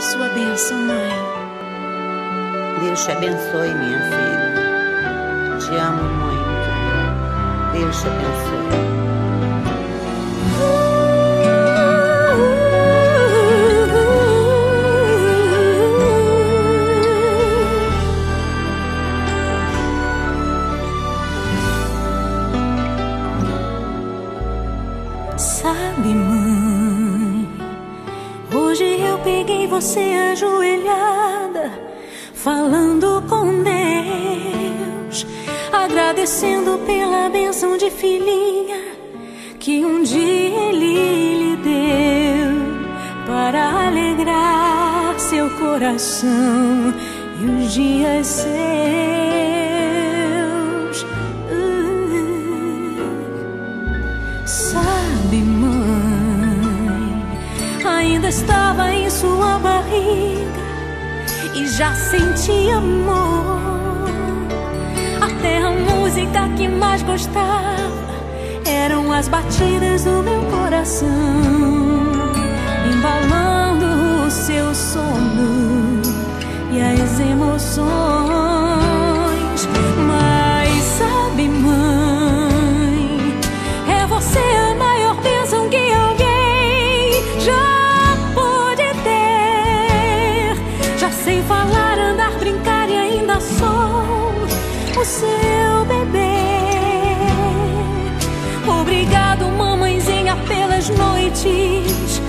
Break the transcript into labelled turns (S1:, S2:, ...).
S1: sua bênção, mãe.
S2: Deus te abençoe, minha filha. Te amo muito. Deus te abençoe.
S1: Sabe, mãe, hoje eu peguei você ajoelhada, falando com Deus, agradecendo pela bênção de filhinha que um dia Ele lhe deu, para alegrar seu coração e os dias seus. Sabe, mãe, ainda estava em sua barriga e já sentia amor. Até a música que mais gostava eram as batidas do meu coração, embalando o seu sono e as emoções. Mas sabe, mãe, é você a maior bênção que alguém já pôde ter. Já sei falar, andar, brincar e ainda sou o seu bebê. Obrigado, mamãezinha, pelas noites